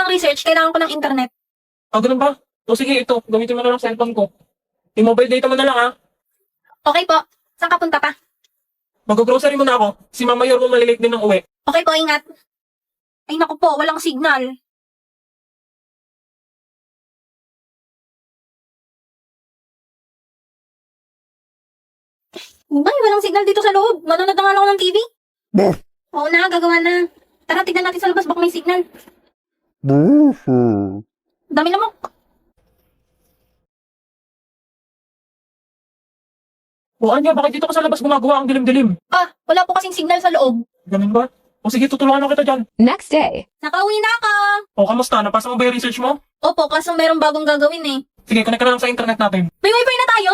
ng research, kailangan ko ng internet. Ganun ba? O sige, ito. Gamitin mo na lang cellphone ko. I-mobile data mo na lang, ha? Okay po. Saan ka punta pa? Mag-grocery muna ako. Si Mama Yor mo malilate din ng uwi. Okay po, ingat. Ay naku po, walang signal. Ay, walang signal dito sa loob. Manonood na nga lang ako ng TV. Oo na, gagawa na. Tara, tignan natin sa labas, baka may signal. Dami na mo. Anya, bakit dito ka sa labas gumagawa ang dilim-dilim? Wala po kasing signal sa loob. Ganun ba? O sige, tutulungan ako kita dyan. Next day. Nakauwi na ako. Kamusta? Napasa mo ba yung research mo? Opo, kaso merong bagong gagawin eh. Sige, connect ka na lang sa internet natin. May wifi na tayo?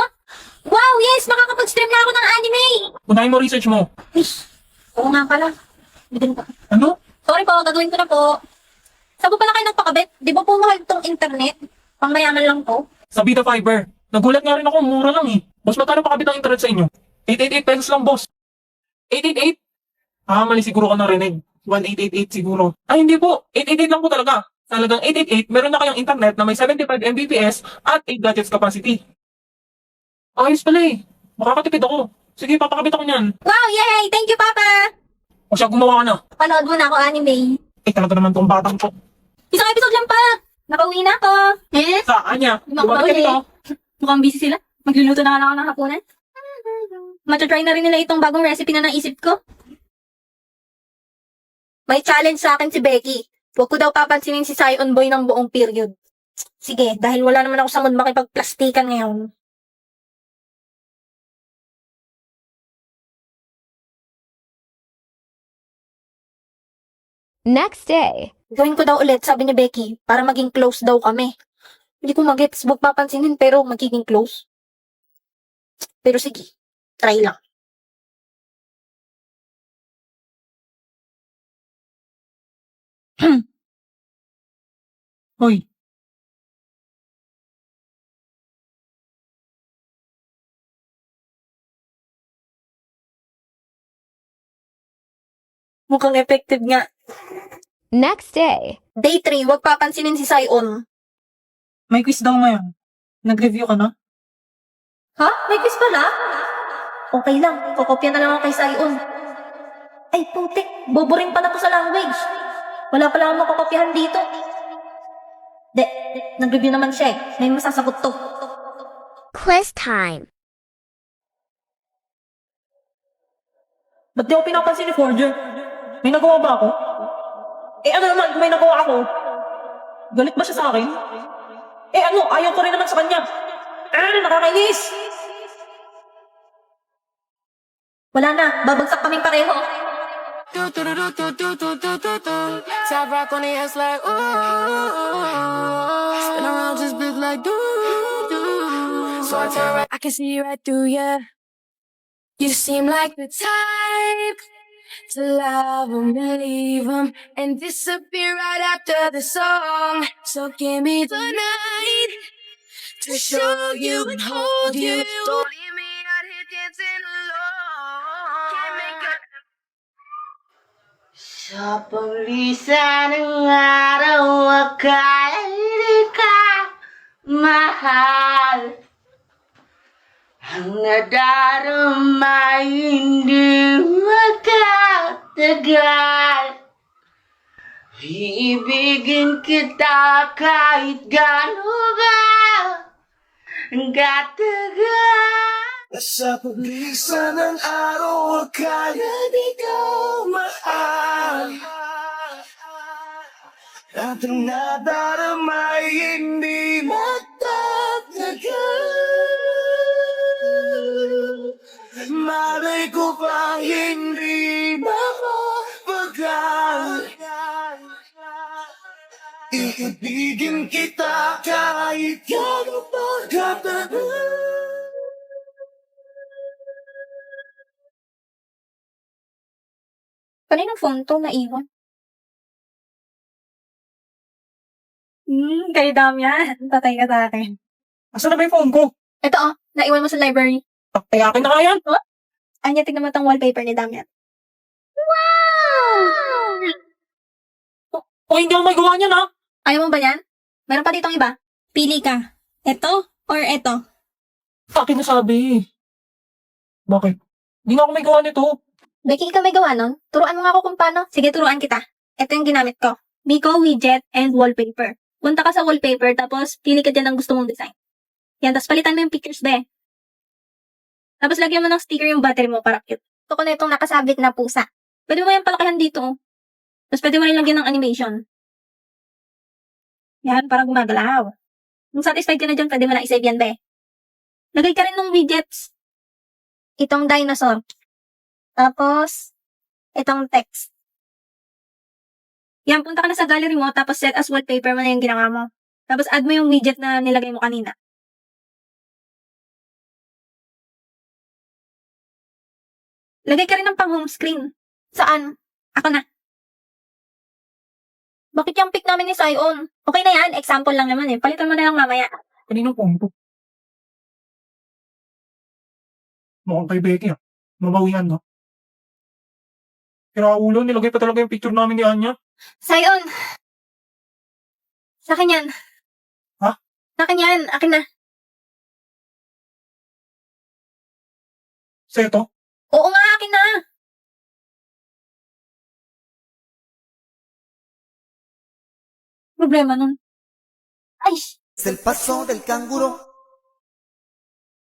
Wow, yes! Makakapag-stream na ako ng anime! Unahin mo research mo. Oo nga pala. Bidin pa. Ano? Sorry po, gagawin ko na po. Saan po pala kayo nagpakabit? Di ba po mahal itong internet? Pangmayaman lang po. Sa Vita Fiber. Nagulat nga rin ako, mura lang eh. Boss, magkano pakabit ang internet sa inyo? 888 pesos lang, boss. 888? Mali siguro ka narinig. 1888 siguro. Hindi po. 888 lang po talaga. Talagang 888, meron na kayong internet na may 75 Mbps at 8 gadgets capacity. Ayos pala eh. Makakatipid ako. Sige, papakabit ako niyan. Wow, yay! Thank you, Papa! O siya, gumawa ka na. Panood mo na ako anime. Talaga naman tong batang to. Isang episode lang pa! Nakauwi na ako. Saan niya? Hindi ako Bumalik ka pauwi. dito. Mukhang busy sila. Magluluto na nga lang ako ng hapunan. Matatry na rin nila itong bagong recipe na naisip ko. May challenge sa akin si Becky. Huwag ko daw papansinin si Sion Boy ng buong period. Sige, dahil wala naman ako sa mood makipagplastikan ngayon. Next day. Gawin ko daw ulit, sabi ni Becky, para maging close daw kami. Hindi ko magets, huwag papansinin pero magiging close. Pero sige, try lang. Hoy, Mukhang effective nga. Next day. Day 3, huwag papansinin si Sion. may quiz daw ngayon. Nag-review ka na? Ha? May quiz pala? Okay lang, kokopya na lang ako kay Sion. Ay, putik, bobo rin pala to sa language. Wala pala akong makokopyahan dito. Nag-review naman siya eh. May masasagot to. Quiz time. Ba't di ako pinapansin ni Forger? May nagawa ba ako? Ano naman kung may nagawa ako? Galit ba siya sa akin? Ayaw ko rin naman sa kanya. Nakakainis! Wala na, babagsak kaming pareho. Top rock on the ass like ooh. Spin around just big like do. So I turn right, I can see right through ya. You seem like the type to love 'em and leave 'em and disappear right after the song. So give me the night to show you and hold you. Don't leave me out here dancing alone. Can't make it. Sa paglisan ng araw, akala di ka mahal. Ang nadarama hindi magkatagal. Iibigin kita kahit gano'n ka ang katagal. Sa paglisan ng araw, akala di ka mahal. At ang nadaramay hindi magtatagal. Malay ko pa hindi mapapagal. Iibigin kita kahit gano'n pa katagal. Kaninong phone to naiwan? Kayo Damian. Patay ka sa akin. Asan na ba yung phone ko? Ito naiwan mo sa library. Kaya akin na nga yan. Anya, tignan mo itong wallpaper ni Damian. Wow! Hindi ako magawa niyan ha. Ayaw mo ba yan? Meron pa ditong iba. Pili ka. Ito or ito? Akin na sabi. Bakit? Di nga ako may gawa nito. Becky, ikaw may gawa nun? Turuan mo nga ako kung paano. Sige, turuan kita. Ito yung ginamit ko. Miko widget and wallpaper. Punta ka sa wallpaper, tapos pili ka dyan ng gusto mong design. Yan, tapos palitan mo yung pictures, be. Tapos lagyan mo ng sticker yung battery mo para cute. Ito ko na itong nakasabit na pusa. Pwede mo yan palakihan dito. Tapos pwede mo rin lagyan ng animation. Yan, para gumagalaw. Kung satisfied ka na dyan, pwede mo na isave yan, be. Lagay ka rin ng widgets. Itong dinosaur. Tapos, itong text. Yan, punta ka na sa gallery mo, tapos set as wallpaper mo na yung ginawa mo. Tapos add mo yung widget na nilagay mo kanina. Lagay ka rin ng pang home screen. Saan? Ako na. Bakit yung pick namin ni Sion? Okay na yan, example lang naman eh. Palitan mo na lang mamaya. Kaninong punto? Mukhang kay Becky ah. Mabawian no? Kaya ulo, nilagay pa talaga yung picture namin ni Anya. Sion! Sa akin yan. Ha? Sa akin yan, akin na. Seto? Oo nga, akin na. Problema nun. Ay, Es el paso del canguro.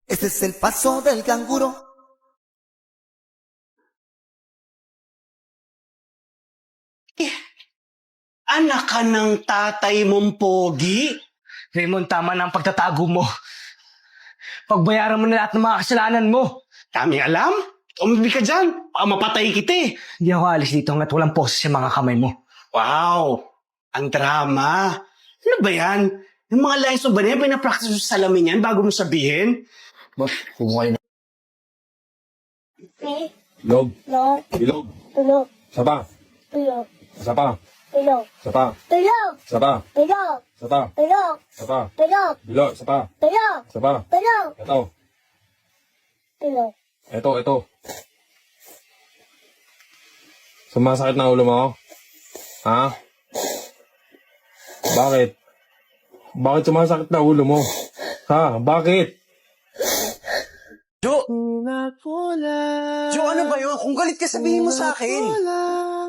Este es el paso del canguro. Anak ka ng tatay mong pogi? Raymond, tama na ang pagtatago mo. Pagbayaran mo na lahat ng mga kasalanan mo. Daming alam? Umibig ka dyan. Baka mapatay kita eh. Hindi ako alis dito hanggat walang poses sa mga kamay mo. Wow! Ang drama. Ano ba yan? Yung mga lines mo ba na yan, pinapractice mo sa salamin yan bago mo sabihin? Boss, kumukha na. Ilog. no, Ilog. tulog, Isa pa. tulog, Isa pa. tulog, Isa pa. tulog, Isa pa. tulog, Isa pa. tulog, Isa pa. tulog, Bilo. Isa pa. tulog, Isa pa. tulog, Ito. tulog. Ito. Sumasakit na ulo mo? Ha? Bakit? Bakit sumasakit na ulo mo? Ha? Bakit? Jo! Jo, ano ba yun? Kung galit ka, sabihin mo sa akin.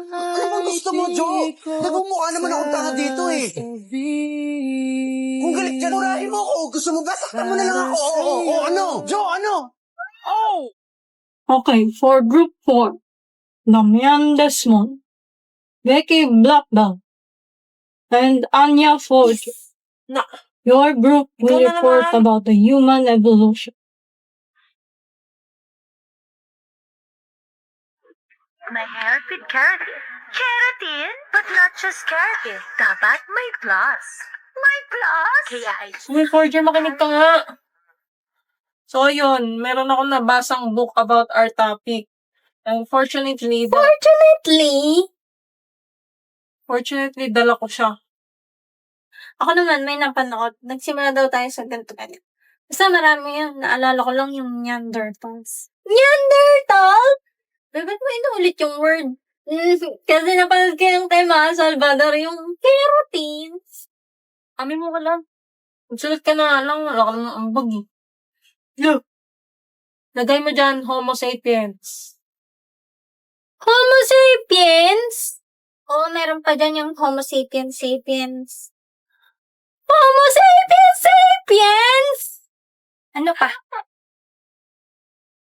Ano bang gusto mo, Jo? Nagmumukha naman akong tanga dito eh. Kung galit ka, urahin mo ako. Gusto mo ba? Saktan mo na lang ako. O ano? Jo, ano? Okay, for group 4, Damian Desmond, Becky Blackbell, and Anya Forge. Your group will report about the human evolution. My hair with keratin. Keratin? But not just keratin. Dapat may plus. May plus? Kaya ay... Uy, Forger, makinig ka nga. So, yun. Meron ako nabasang book about our topic. Unfortunately, fortunately, dala ko siya. Ako naman, may napanood. Nagsimula daw tayo sa ganito. Basta marami yan. Naalala ko lang yung Neanderthals. Neanderthal? Ba't mo inuulit yung word? Kasi napanood ko yung kay Ma Salvador yung keratins. Amin mo ka lang. Magsulat ka na lang. Wala ka lang ambag eh. Look. Lagay mo dyan, Homo sapiens. Homo sapiens? Oo, meron pa dyan yung Homo sapiens sapiens. Homo sapiens sapiens! Ano pa?